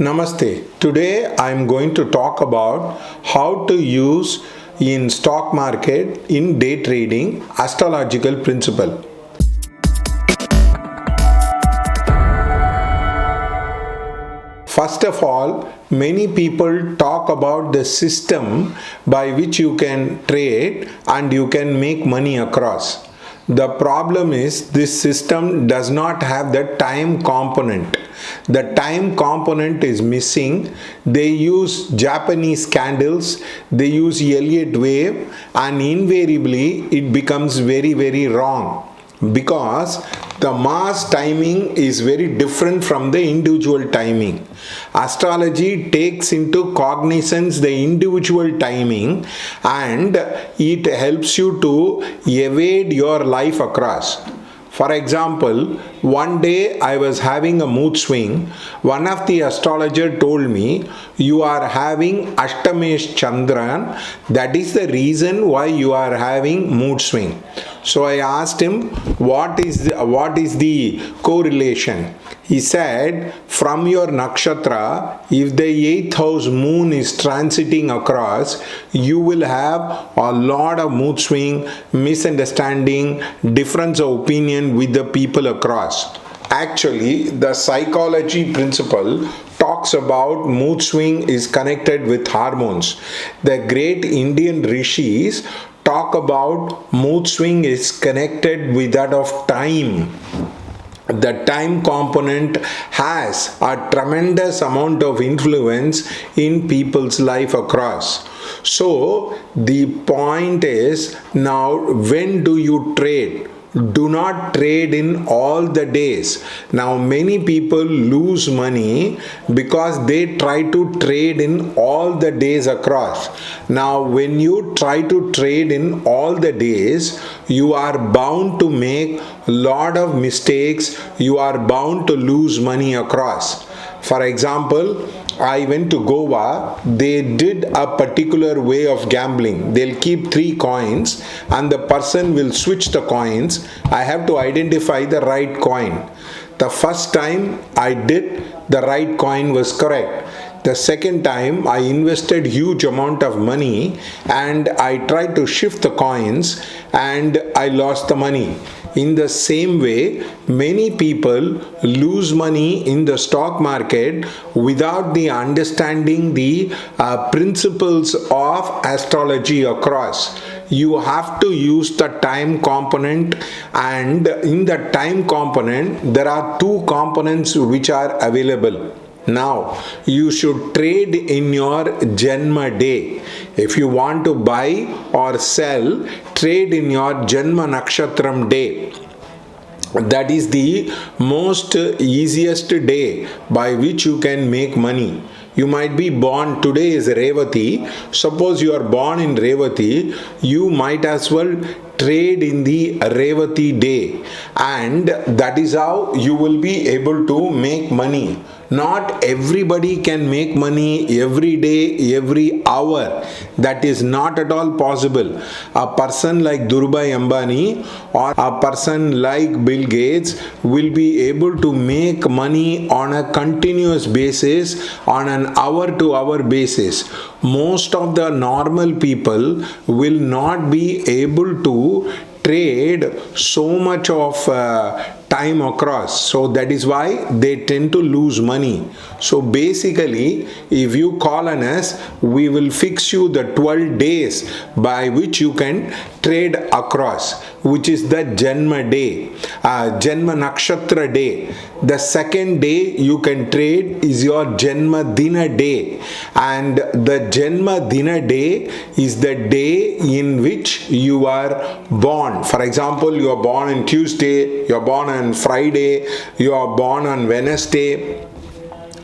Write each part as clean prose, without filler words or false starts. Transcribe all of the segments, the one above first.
Namaste. Today I am going to talk about how to use in stock market in day trading astrological principle. First of all, many people talk about the system by which you can trade and you can make money across. The problem is this system does not have the time component. The time component is missing. They use Japanese candles, they use Elliott wave, and invariably it becomes very wrong because the mass timing is very different from the individual timing. Astrology takes into cognizance the individual timing and it helps you to evade your life across. For example, one day I was having a mood swing. One of the astrologer told me, you are having Ashtamesh Chandran. That is the reason why you are having mood swing. So I asked him, what is the correlation? He said, from your nakshatra, if the 8th house moon is transiting across, you will have a lot of mood swing, misunderstanding, difference of opinion with the people across. Actually, the psychology principle talks about mood swing is connected with hormones. The great Indian rishis talk about mood swing is connected with that of time. The time component has a tremendous amount of influence in people's life across. So the point is, now when do you trade? Do not trade in all the days. Now many people lose money because they try to trade in all the days across. Now when you try to trade in all the days, you are bound to make a lot of mistakes. You are bound to lose money across. For example, I went to Goa. They did a particular way of gambling. They'll keep 3 coins and the person will switch the coins. I have to identify the right coin. The first time I did, the right coin was correct. The second time I invested huge amount of money and I tried to shift the coins and I lost the money. In the same way, many people lose money in the stock market without the understanding the principles of astrology across. You have to use the time component, and in the time component there are 2 components which are available. Now, you should trade in your Janma day. If you want to buy or sell, trade in your Janma Nakshatram day. That is the most easiest day by which you can make money. You might be born, today is Revati. Suppose you are born in Revati, you might as well trade in the Revati day, and that is how you will be able to make money. Not everybody can make money every day, every hour. That is not at all possible. A person like Dhirubhai Ambani or a person like Bill Gates will be able to make money on a continuous basis, on an hour-to-hour basis. Most of the normal people will not be able to trade so much of time across. So that is why they tend to lose money. So basically, if you call on us, we will fix you the 12 days by which you can trade across, which is the Janma day, Janma Nakshatra day. The second day you can trade is your Janma Dina day, and the Janma Dina day is the day in which you are born. For example, you are born on Tuesday, you are born on Friday, you are born on Wednesday.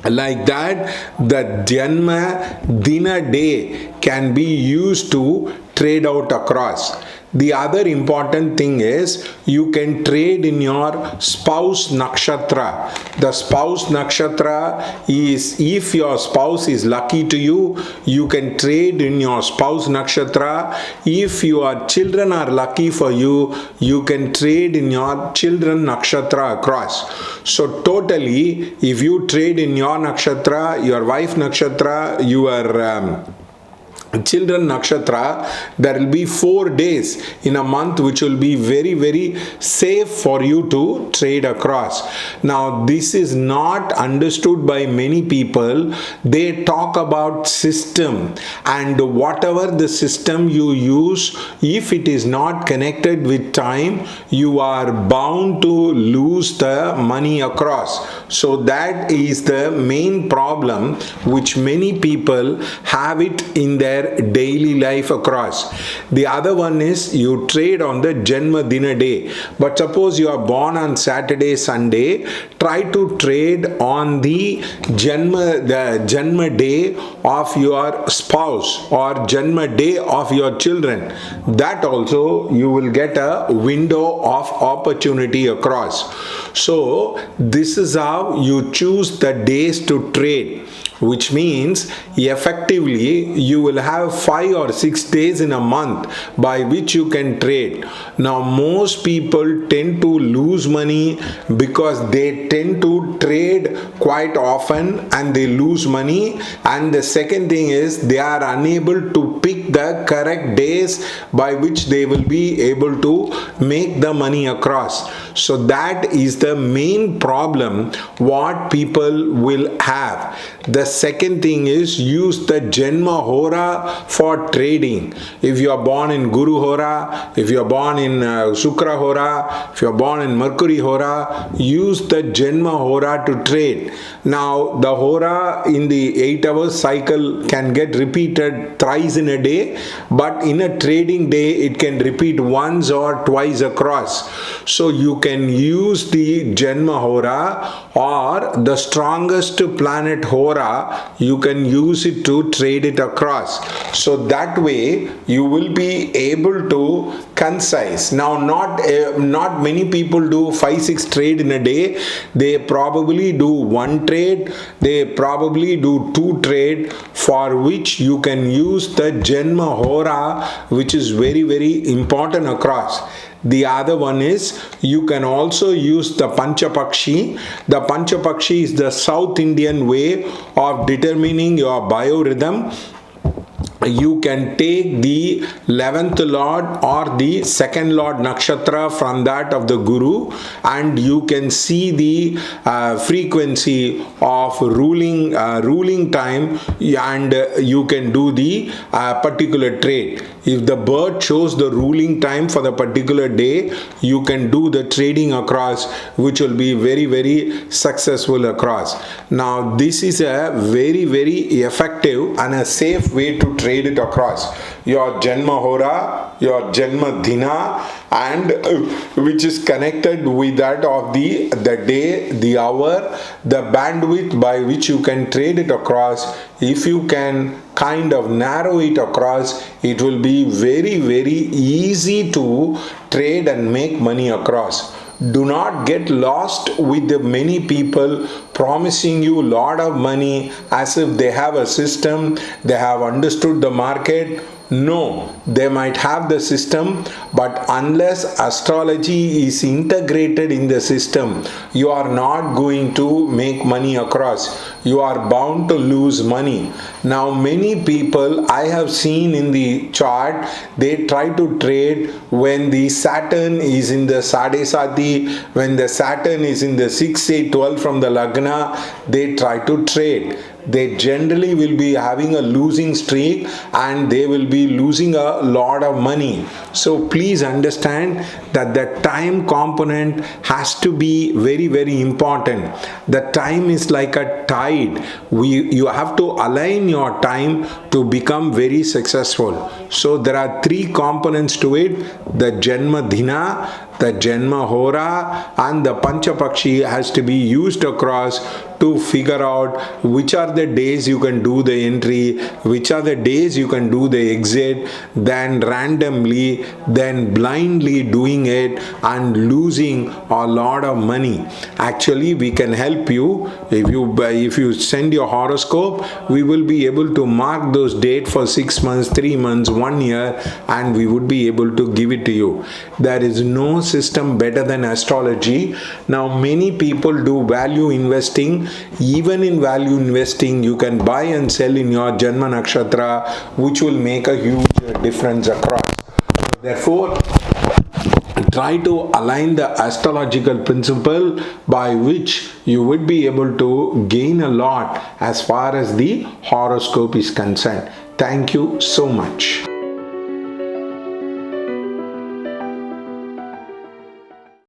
Like that, the Janma Dina day can be used to trade out across. The other important thing is you can trade in your spouse nakshatra. The spouse nakshatra is, if your spouse is lucky to you, you can trade in your spouse nakshatra. If your children are lucky for you, you can trade in your children nakshatra across. So totally, if you trade in your nakshatra, your wife nakshatra, your children nakshatra, there will be 4 days in a month which will be very, very safe for you to trade across. Now this is not understood by many people. They talk about system, and whatever the system you use, if it is not connected with time, you are bound to lose the money across. So that is the main problem which many people have it in their daily life across. The other one is you trade on the Janma Dina day. But suppose you are born on Saturday, Sunday, try to trade on the Janma day of your spouse or Janma day of your children. That also you will get a window of opportunity across. So this is how you choose the days to trade, which means effectively you will have 5 or 6 days in a month by which you can trade. Now most people tend to lose money because they tend to trade quite often and they lose money. And the second thing is they are unable to pick the correct days by which they will be able to make the money across. So that is the main problem what people will have. The second thing is use the Janma Hora for trading. If you are born in Guru Hora, if you are born in Shukra Hora, if you are born in Mercury Hora, use the Janma Hora to trade. Now the Hora in the 8-hour cycle can get repeated thrice in a day, but in a trading day it can repeat once or twice across. So you can use the Janma Hora or the strongest planet Hora, you can use it to trade it across. So that way you will be able to concise. Now not many people do 5-6 trade in a day. They probably do 1 trade, they probably do 2 trade, for which you can use the Janma Hora, which is very, very important across. The other one is you can also use the Panchapakshi. The Panchapakshi is the South Indian way of determining your biorhythm. You can take the 11th Lord or the 2nd Lord Nakshatra from that of the Guru, and you can see the frequency of ruling time, and you can do the particular trade. If the bird shows the ruling time for the particular day, you can do the trading across, which will be very, very successful across. Now this is a very, very effective and a safe way to trade it across. Your Janma Hora, your Janma Dina, and which is connected with that of the day, the hour, the bandwidth by which you can trade it across. If you can kind of narrow it across, it will be very, very easy to trade and make money across. Do not get lost with the many people promising you a lot of money as if they have a system, they have understood the market. No, they might have the system, but unless astrology is integrated in the system, you are not going to make money across. You are bound to lose money. Now many people I have seen in the chart, they try to trade when the Saturn is in the Sadesati, when the Saturn is in the 6, 8, 12 from the Lagna, they try to trade. They generally will be having a losing streak and they will be losing a lot of money. So please understand that the time component has to be very, very important. The time is like a tide. You have to align your time to become very successful. So there are 3 components to it: the Janma Dina, the Janma Hora, and the Panchapakshi has to be used across to figure out which are the days you can do the entry, which are the days you can do the exit, than randomly, then blindly doing it and losing a lot of money. Actually, we can help you. If you send your horoscope, we will be able to mark those dates for 6 months, 3 months, 1 year, and we would be able to give it to you. There is no system better than astrology. Now, many people do value investing. Even in value investing, you can buy and sell in your Janma Nakshatra, which will make a huge difference across. Therefore, try to align the astrological principle by which you would be able to gain a lot as far as the horoscope is concerned. Thank you so much.